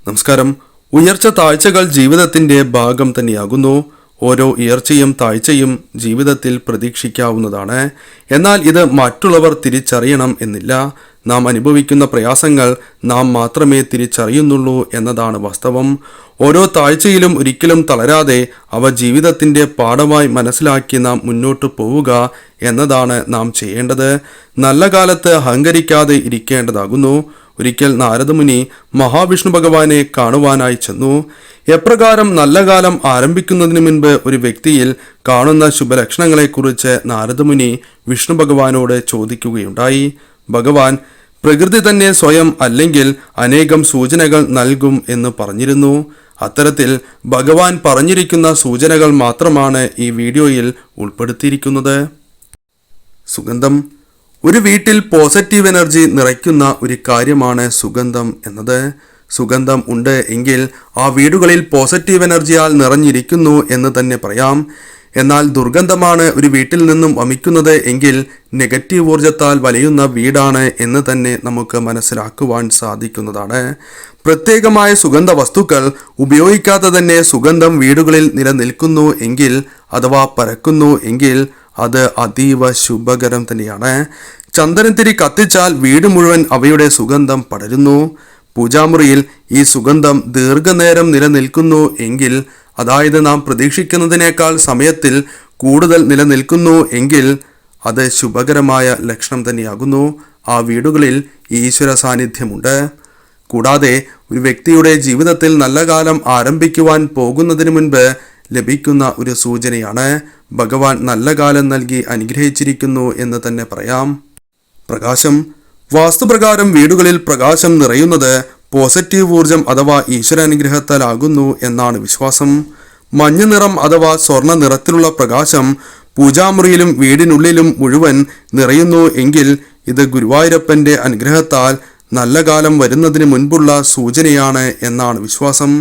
നമസ്കാരം. ഉയർച്ച താഴ്ചകൾ ജീവിതത്തിന്റെ ഭാഗം തന്നെയാകുന്നു. ഓരോ ഉയർച്ചയും താഴ്ചയും ജീവിതത്തിൽ പ്രതീക്ഷിക്കാവുന്നതാണ്. എന്നാൽ ഇത് മറ്റുള്ളവർ തിരിച്ചറിയണം എന്നില്ല. നാം അനുഭവിക്കുന്ന പ്രയാസങ്ങൾ നാം മാത്രമേ തിരിച്ചറിയുന്നുള്ളൂ എന്നതാണ് വാസ്തവം. ഓരോ താഴ്ചയിലും ഒരിക്കലും തളരാതെ അവ ജീവിതത്തിന്റെ പാഠമായി മനസ്സിലാക്കി നാം മുന്നോട്ട് പോവുക എന്നതാണ് നാം ചെയ്യേണ്ടത്. നല്ല കാലത്ത് അഹങ്കരിക്കാതെ ഇരിക്കേണ്ടതാകുന്നു. ഒരിക്കൽ നാരദമുനി മഹാവിഷ്ണു ഭഗവാനെ കാണുവാനായി ചെന്നു. എപ്രകാരം നല്ല കാലം ആരംഭിക്കുന്നതിന് മുൻപ് ഒരു വ്യക്തിയിൽ കാണുന്ന ശുഭലക്ഷണങ്ങളെക്കുറിച്ച് നാരദമുനി വിഷ്ണു ഭഗവാനോട് ചോദിക്കുകയുണ്ടായി. ഭഗവാൻ പ്രകൃതി തന്നെ സ്വയം അല്ലെങ്കിൽ അനേകം സൂചനകൾ നൽകും എന്ന് പറഞ്ഞിരുന്നു. അത്തരത്തിൽ ഭഗവാൻ പറഞ്ഞിരിക്കുന്ന സൂചനകൾ മാത്രമാണ് ഈ വീഡിയോയിൽ ഉൾപ്പെടുത്തിയിരിക്കുന്നത്. സുഗന്ധം. ഒരു വീട്ടിൽ പോസിറ്റീവ് എനർജി നിറയ്ക്കുന്ന ഒരു കാര്യമാണ് സുഗന്ധം എന്നത്. സുഗന്ധം ഉണ്ട് എങ്കിൽ ആ വീടുകളിൽ പോസിറ്റീവ് എനർജിയാൽ നിറഞ്ഞിരിക്കുന്നു എന്ന് തന്നെ പറയാം. എന്നാൽ ദുർഗന്ധമാണ് ഒരു വീട്ടിൽ നിന്നും വമിക്കുന്നത് എങ്കിൽ നെഗറ്റീവ് ഊർജത്താൽ വലയുന്ന വീടാണ് എന്ന് തന്നെ നമുക്ക് മനസ്സിലാക്കുവാൻ സാധിക്കുന്നതാണ്. പ്രത്യേകമായ സുഗന്ധ വസ്തുക്കൾ ഉപയോഗിക്കാതെ തന്നെ സുഗന്ധം വീടുകളിൽ നിലനിൽക്കുന്നു എങ്കിൽ അഥവാ പരക്കുന്നു എങ്കിൽ അത് അതീവ ശുഭകരം തന്നെയാണ്. ചന്ദനത്തിരി കത്തിച്ചാൽ വീട് മുഴുവൻ അവയുടെ സുഗന്ധം പടരുന്നു. പൂജാമുറിയിൽ ഈ സുഗന്ധം ദീർഘനേരം നിലനിൽക്കുന്നു എങ്കിൽ, അതായത് നാം പ്രതീക്ഷിക്കുന്നതിനേക്കാൾ സമയത്തിൽ കൂടുതൽ നിലനിൽക്കുന്നു എങ്കിൽ അത് ശുഭകരമായ ലക്ഷണം തന്നെയാകുന്നു. ആ വീടുകളിൽ ഈശ്വര സാന്നിധ്യമുണ്ട്. കൂടാതെ ഒരു വ്യക്തിയുടെ ജീവിതത്തിൽ നല്ല കാലം ആരംഭിക്കുവാൻ പോകുന്നതിന് മുൻപ് ലഭിക്കുന്ന ഒരു സൂചനയാണ്. ഭഗവാൻ നല്ല കാലം നൽകി അനുഗ്രഹിച്ചിരിക്കുന്നു എന്ന് തന്നെ പറയാം. പ്രകാശം. വാസ്തുപ്രകാരം വീടുകളിൽ പ്രകാശം നിറയുന്നത് പോസിറ്റീവ് ഊർജം അഥവാ ഈശ്വരാനുഗ്രഹത്താലാകുന്നു എന്നാണ് വിശ്വാസം. മഞ്ഞ നിറം അഥവാ സ്വർണ്ണ നിറത്തിലുള്ള പ്രകാശം പൂജാമുറിയിലും വീടിനുള്ളിലും മുഴുവൻ നിറയുന്നു എങ്കിൽ ഇത് ഗുരുവായൂരപ്പന്റെ അനുഗ്രഹത്താൽ നല്ല കാലം വരുന്നതിന് മുൻപുള്ള സൂചനയാണ് എന്നാണ് വിശ്വാസം.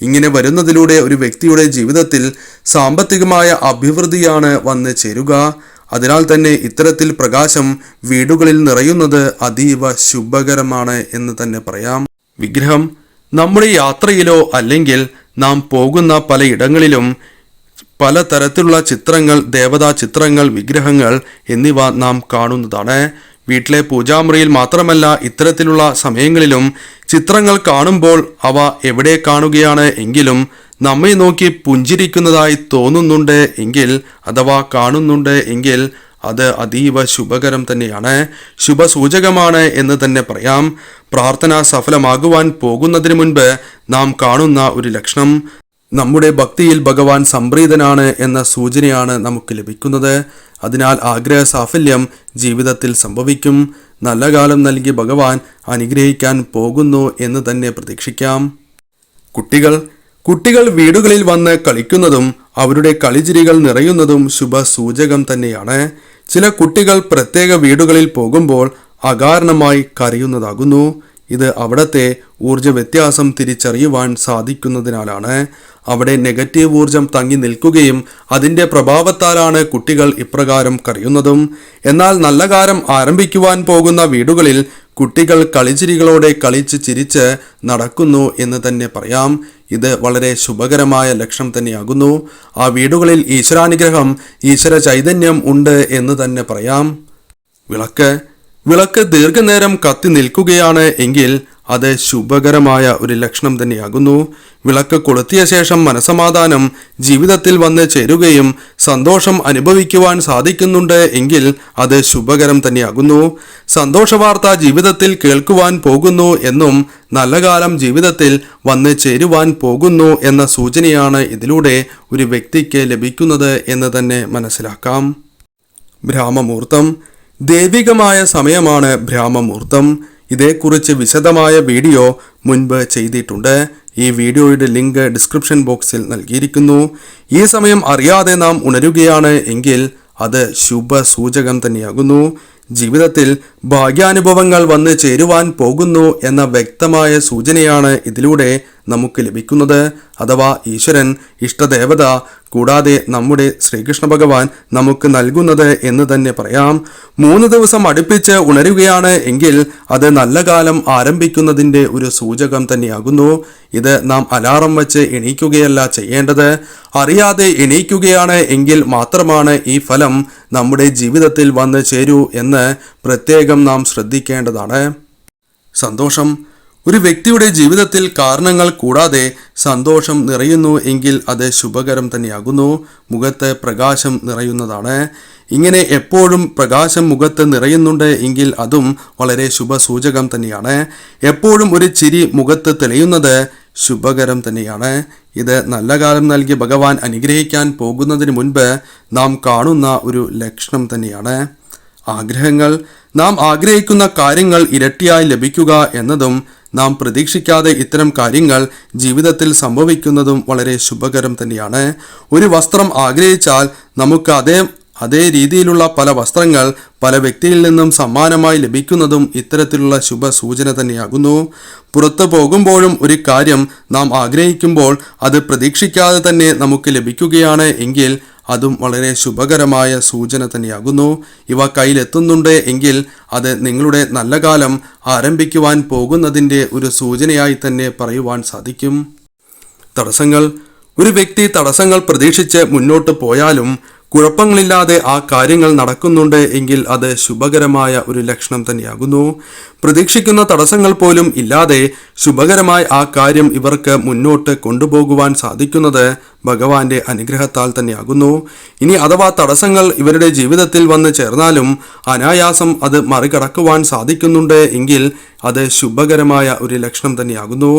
ഇങ്ങനെ വരുന്നതിലൂടെ ഒരു വ്യക്തിയുടെ ജീവിതത്തിൽ സാമ്പത്തികമായ അഭിവൃദ്ധിയാണ് വന്ന് ചേരുക. അതിനാൽ തന്നെ ഇത്തരത്തിൽ പ്രകാശം വീടുകളിൽ നിറയുന്നത് അതീവ ശുഭകരമാണ് എന്ന് തന്നെ പറയാം. വിഗ്രഹം. നമ്മുടെ യാത്രയിലോ അല്ലെങ്കിൽ നാം പോകുന്ന പലയിടങ്ങളിലും പലതരത്തിലുള്ള ചിത്രങ്ങൾ, ദേവതാ ചിത്രങ്ങൾ, വിഗ്രഹങ്ങൾ എന്നിവ നാം കാണുന്നതാണ്. വീട്ടിലെ പൂജാമുറിയിൽ മാത്രമല്ല, ഇത്തരത്തിലുള്ള സമയങ്ങളിലും ചിത്രങ്ങൾ കാണുമ്പോൾ അവ എവിടെ കാണുകയാണ് എങ്കിലും നമ്മെ നോക്കി പുഞ്ചിരിക്കുന്നതായി തോന്നുന്നുണ്ട് എങ്കിൽ അഥവാ കാണുന്നുണ്ട് എങ്കിൽ അത് അതീവ ശുഭകരം തന്നെയാണ്, ശുഭസൂചകമാണ് എന്ന് തന്നെ പറയാം. പ്രാർത്ഥന സഫലമാകുവാൻ പോകുന്നതിന് മുൻപ് നാം കാണുന്ന ഒരു ലക്ഷണം നമ്മുടെ ഭക്തിയിൽ ഭഗവാൻ സംപ്രീതനാണ് എന്ന സൂചനയാണ് നമുക്ക് ലഭിക്കുന്നത്. അതിനാൽ ആഗ്രഹ സാഫല്യം ജീവിതത്തിൽ സംഭവിക്കും. നല്ല കാലം നൽകി ഭഗവാൻ അനുഗ്രഹിക്കാൻ പോകുന്നു എന്ന് തന്നെ പ്രതീക്ഷിക്കാം. കുട്ടികൾ വീടുകളിൽ വന്ന് കളിക്കുന്നതും അവരുടെ കളിചിരികൾ നിറയുന്നതും ശുഭസൂചകം തന്നെയാണ്. ചില കുട്ടികൾ പ്രത്യേക വീടുകളിൽ പോകുമ്പോൾ അകാരണമായി കരയുന്നതാകുന്നു. ഇത് അവിടത്തെ ഊർജ വ്യത്യാസം തിരിച്ചറിയുവാൻ സാധിക്കുന്നതിനാലാണ്. അവിടെ നെഗറ്റീവ് ഊർജം തങ്ങി നിൽക്കുകയും അതിൻ്റെ പ്രഭാവത്താലാണ് കുട്ടികൾ ഇപ്രകാരം കരയുന്നതും. എന്നാൽ നല്ല കാലം ആരംഭിക്കുവാൻ പോകുന്ന വീടുകളിൽ കുട്ടികൾ കളിച്ചിരികളോടെ കളിച്ച് ചിരിച്ച് നടക്കുന്നു എന്ന് തന്നെ പറയാം. ഇത് വളരെ ശുഭകരമായ ലക്ഷണം തന്നെയാകുന്നു. ആ വീടുകളിൽ ഈശ്വരാനുഗ്രഹം, ഈശ്വര ചൈതന്യം ഉണ്ട് എന്ന് തന്നെ പറയാം. വിളക്ക് ദീർഘനേരം കത്തി നിൽക്കുകയാണ് എങ്കിൽ അത് ശുഭകരമായ ഒരു ലക്ഷണം തന്നെയാകുന്നു. വിളക്ക് കൊളുത്തിയ ശേഷം മനസമാധാനം ജീവിതത്തിൽ വന്ന് ചേരുകയും സന്തോഷം അനുഭവിക്കുവാൻ സാധിക്കുന്നുണ്ട് എങ്കിൽ അത് ശുഭകരം തന്നെയാകുന്നു. സന്തോഷവാർത്ത ജീവിതത്തിൽ കേൾക്കുവാൻ പോകുന്നു എന്നും നല്ല കാലം ജീവിതത്തിൽ വന്ന് ചേരുവാൻ പോകുന്നു എന്ന സൂചനയാണ് ഇതിലൂടെ ഒരു വ്യക്തിക്ക് ലഭിക്കുന്നത് എന്ന് തന്നെ മനസ്സിലാക്കാം. ബ്രാഹ്മമുഹൂർത്തം. ദൈവികമായ സമയമാണ് ബ്രാഹ്മമുഹൂർത്തം. ഇതേക്കുറിച്ച് വിശദമായ വീഡിയോ മുൻപ് ചെയ്തിട്ടുണ്ട്. ഈ വീഡിയോയുടെ ലിങ്ക് ഡിസ്ക്രിപ്ഷൻ ബോക്സിൽ നൽകിയിരിക്കുന്നു. ഈ സമയം അറിയാതെ നാം ഉണരുകയാണ് എങ്കിൽ അത് ശുഭസൂചകം തന്നെയാകുന്നു. ജീവിതത്തിൽ ഭാഗ്യാനുഭവങ്ങൾ വന്ന് ചേരുവാൻ പോകുന്നു എന്ന വ്യക്തമായ സൂചനയാണ് ഇതിലൂടെ നമുക്ക് ലഭിക്കുന്നത്. അഥവാ ഈശ്വരൻ, ഇഷ്ടദേവത, കൂടാതെ നമ്മുടെ ശ്രീകൃഷ്ണ ഭഗവാൻ നമുക്ക് നൽകുന്നത് എന്ന് തന്നെ പറയാം. 3 ദിവസം അടുപ്പിച്ച് ഉണരുകയാണ് എങ്കിൽ അത് നല്ല കാലം ആരംഭിക്കുന്നതിൻ്റെ ഒരു സൂചകം തന്നെയാകുന്നു. ഇത് നാം അലാറം വച്ച് എണീക്കുകയല്ല ചെയ്യേണ്ടത്. അറിയാതെ എണീക്കുകയാണ് എങ്കിൽ മാത്രമാണ് ഈ ഫലം നമ്മുടെ ജീവിതത്തിൽ വന്ന് ചേരൂ എന്ന് പ്രത്യേകം നാം ശ്രദ്ധിക്കേണ്ടതാണ്. സന്തോഷം. ഒരു വ്യക്തിയുടെ ജീവിതത്തിൽ കാരണങ്ങൾ കൂടാതെ സന്തോഷം നിറയുന്നു എങ്കിൽ അത് ശുഭകരം തന്നെയാകുന്നു. മുഖത്ത് പ്രകാശം നിറയുന്നതാണ്. ഇങ്ങനെ എപ്പോഴും പ്രകാശം മുഖത്ത് നിറയുന്നുണ്ട് എങ്കിൽ അതും വളരെ ശുഭസൂചകം തന്നെയാണ്. എപ്പോഴും ഒരു ചിരി മുഖത്ത് തെളിയുന്നത് ശുഭകരം തന്നെയാണ്. ഇത് നല്ല കാലം നൽകി ഭഗവാൻ അനുഗ്രഹിക്കാൻ പോകുന്നതിന് മുൻപ് നാം കാണുന്ന ഒരു ലക്ഷണം തന്നെയാണ്. ആഗ്രഹങ്ങൾ. നാം ആഗ്രഹിക്കുന്ന കാര്യങ്ങൾ ഇരട്ടിയായി ലഭിക്കുക എന്നതും നാം പ്രതീക്ഷിക്കാതെ ഇത്തരം കാര്യങ്ങൾ ജീവിതത്തിൽ സംഭവിക്കുന്നതും വളരെ ശുഭകരം തന്നെയാണ്. ഒരു വസ്ത്രം ആഗ്രഹിച്ചാൽ നമുക്ക് അതേ രീതിയിലുള്ള പല വസ്ത്രങ്ങൾ പല വ്യക്തിയിൽ നിന്നും സമ്മാനമായി ലഭിക്കുന്നതും ഇത്തരത്തിലുള്ള ശുഭ സൂചന തന്നെയാകുന്നു. പുറത്തു പോകുമ്പോഴും ഒരു കാര്യം നാം ആഗ്രഹിക്കുമ്പോൾ അത് പ്രതീക്ഷിക്കാതെ തന്നെ നമുക്ക് ലഭിക്കുകയാണ് എങ്കിൽ അതും വളരെ ശുഭകരമായ സൂചന തന്നെയാകുന്നു. ഇവ കയ്യിലെത്തുന്നുണ്ട് എങ്കിൽ അത് നിങ്ങളുടെ നല്ല കാലം ആരംഭിക്കുവാൻ പോകുന്നതിൻ്റെ ഒരു സൂചനയായി തന്നെ പറയുവാൻ സാധിക്കും. തടസ്സങ്ങൾ. ഒരു വ്യക്തി തടസ്സങ്ങൾ പ്രതീക്ഷിച്ച് മുന്നോട്ട് പോയാലും കുഴപ്പങ്ങളില്ലാതെ ആ കാര്യങ്ങൾ നടക്കുന്നുണ്ട് എങ്കിൽ അത് ശുഭകരമായ ഒരു ലക്ഷണം തന്നെയാകുന്നു. പ്രതീക്ഷിക്കുന്ന തടസ്സങ്ങൾ പോലും ഇല്ലാതെ ശുഭകരമായ ആ കാര്യം ഇവർക്ക് മുന്നോട്ട് കൊണ്ടുപോകുവാൻ സാധിക്കുന്നത് ഭഗവാന്റെ അനുഗ്രഹത്താൽ തന്നെയാകുന്നു. ഇനി അഥവാ തടസ്സങ്ങൾ ഇവരുടെ ജീവിതത്തിൽ വന്ന് ചേർന്നാലും അനായാസം അത് മറികടക്കുവാൻ സാധിക്കുന്നുണ്ട് എങ്കിൽ അത് ശുഭകരമായ ഒരു ലക്ഷണം തന്നെയാകുന്നു.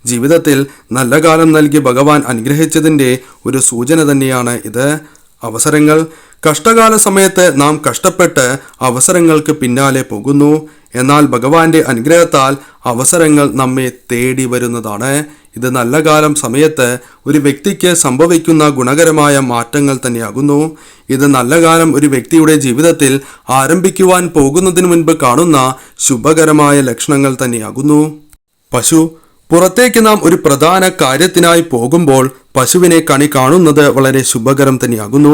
ജീവിതത്തിൽ നല്ല കാലം നൽകി ഭഗവാൻ അനുഗ്രഹിച്ചതിൻ്റെ ഒരു സൂചന തന്നെയാണ് ഇത്. അവസരങ്ങൾ. കഷ്ടകാല സമയത്ത് നാം കഷ്ടപ്പെട്ട് അവസരങ്ങൾക്ക് പിന്നാലെ പോകുന്നു. എന്നാൽ ഭഗവാന്റെ അനുഗ്രഹത്താൽ അവസരങ്ങൾ നമ്മെ തേടി വരുന്നതാണ്. ഇത് നല്ല കാലം സമയത്ത് ഒരു വ്യക്തിക്ക് സംഭവിക്കുന്ന ഗുണകരമായ മാറ്റങ്ങൾ തന്നെയാകുന്നു. ഇത് നല്ല കാലം ഒരു വ്യക്തിയുടെ ജീവിതത്തിൽ ആരംഭിക്കുവാൻ പോകുന്നതിന് മുൻപ് കാണുന്ന ശുഭകരമായ ലക്ഷണങ്ങൾ തന്നെയാകുന്നു. പശു. പുറത്തേക്ക് നാം ഒരു പ്രധാന കാര്യത്തിനായി പോകുമ്പോൾ പശുവിനെ കണി കാണുന്നത് വളരെ ശുഭകരം തന്നെയാകുന്നു.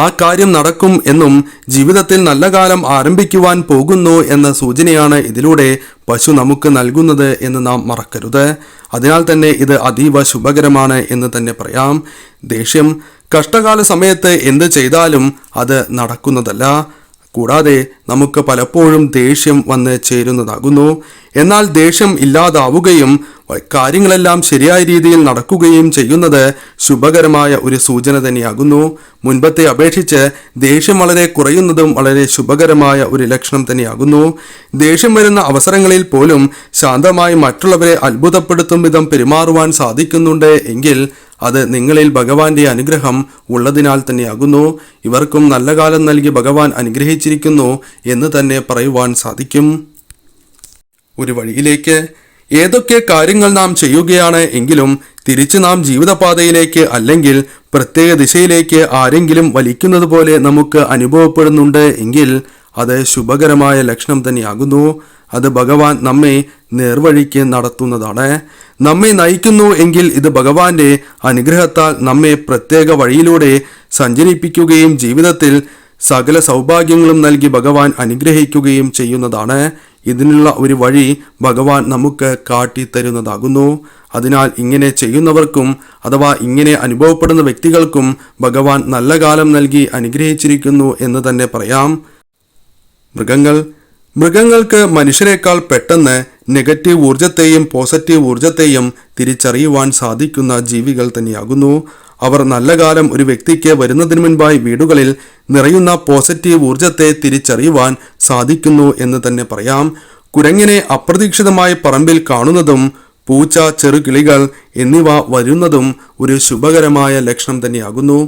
ആ കാര്യം നടക്കും എന്നും ജീവിതത്തിൽ നല്ല കാലം ആരംഭിക്കുവാൻ പോകുന്നു എന്ന സൂചനയാണ് ഇതിലൂടെ പശു നമുക്ക് നൽകുന്നത് എന്ന് നാം മറക്കരുത്. അതിനാൽ തന്നെ ഇത് അതീവ ശുഭകരമാണ് എന്ന് തന്നെ പറയാം. ദേഷ്യം. കഷ്ടകാല സമയത്ത് എന്ത് ചെയ്താലും അത് നടക്കുന്നതല്ല. കൂടാതെ നമുക്ക് പലപ്പോഴും ദേഷ്യം വന്ന് ചേരുന്നതാകുന്നു. എന്നാൽ ദേഷ്യം ഇല്ലാതാവുകയും കാര്യങ്ങളെല്ലാം ശരിയായ രീതിയിൽ നടക്കുകയും ചെയ്യുന്നത് ശുഭകരമായ ഒരു സൂചന തന്നെയാകുന്നു. മുൻപത്തെ അപേക്ഷിച്ച് ദേഷ്യം വളരെ കുറയുന്നതും വളരെ ശുഭകരമായ ഒരു ലക്ഷണം തന്നെയാകുന്നു. ദേഷ്യം വരുന്ന അവസരങ്ങളിൽ പോലും ശാന്തമായി മറ്റുള്ളവരെ അത്ഭുതപ്പെടുത്തും വിധം പെരുമാറുവാൻ സാധിക്കുന്നുണ്ട് എങ്കിൽ അത് നിങ്ങളിൽ ഭഗവാന്റെ അനുഗ്രഹം ഉള്ളതിനാൽ തന്നെയാകുന്നു. ഇവർക്കും നല്ല കാലം നൽകി ഭഗവാൻ അനുഗ്രഹിച്ചിരിക്കുന്നു എന്ന് തന്നെ പറയുവാൻ സാധിക്കും. ഒരു വഴിയിലേക്ക്. ഏതൊക്കെ കാര്യങ്ങൾ നാം ചെയ്യുകയാണ് എങ്കിലും തിരിച്ച് നാം ജീവിതപാതയിലേക്ക് അല്ലെങ്കിൽ പ്രത്യേക ദിശയിലേക്ക് ആരെങ്കിലും വലിക്കുന്നത് പോലെ നമുക്ക് അനുഭവപ്പെടുന്നുണ്ട് എങ്കിൽ അത് ശുഭകരമായ ലക്ഷണം തന്നെയാകുന്നു. അത് ഭഗവാൻ നമ്മെ നേർവഴിക്ക് നടത്തുന്നതാണ്. നമ്മെ നയിക്കുന്നു എങ്കിൽ ഇത് ഭഗവാന്റെ അനുഗ്രഹത്താൽ നമ്മെ പ്രത്യേക വഴിയിലൂടെ സഞ്ചരിപ്പിക്കുകയും ജീവിതത്തിൽ സകല സൗഭാഗ്യങ്ങളും നൽകി ഭഗവാൻ അനുഗ്രഹിക്കുകയും ചെയ്യുന്നതാണ്. ഇതിനുള്ള ഒരു വഴി ഭഗവാൻ നമുക്ക് കാട്ടിത്തരുന്നതാകുന്നു. അതിനാൽ ഇങ്ങനെ ചെയ്യുന്നവർക്കും അഥവാ ഇങ്ങനെ അനുഭവപ്പെടുന്ന വ്യക്തികൾക്കും ഭഗവാൻ നല്ല കാലം നൽകി അനുഗ്രഹിച്ചിരിക്കുന്നു എന്ന് തന്നെ പറയാം. മൃഗങ്ങൾക്ക് മനുഷ്യരെക്കാൾ പെട്ടെന്ന് നെഗറ്റീവ് ഊർജത്തെയും പോസിറ്റീവ് ഊർജത്തെയും തിരിച്ചറിയുവാൻ സാധിക്കുന്ന ജീവികൾ തന്നെയാകുന്നു. അവർ നല്ല കാലം ഒരു വ്യക്തിക്ക് വരുന്നതിന് മുൻപായി വീടുകളിൽ നിറയുന്ന പോസിറ്റീവ് ഊർജത്തെ തിരിച്ചറിയുവാൻ സാധിക്കുന്നു എന്ന് തന്നെ പറയാം. കുരങ്ങിനെ അപ്രതീക്ഷിതമായി പറമ്പിൽ കാണുന്നതും പൂച്ച, ചെറുകിളികൾ എന്നിവ വരുന്നതും ഒരു ശുഭകരമായ ലക്ഷണം തന്നെയാകുന്നു.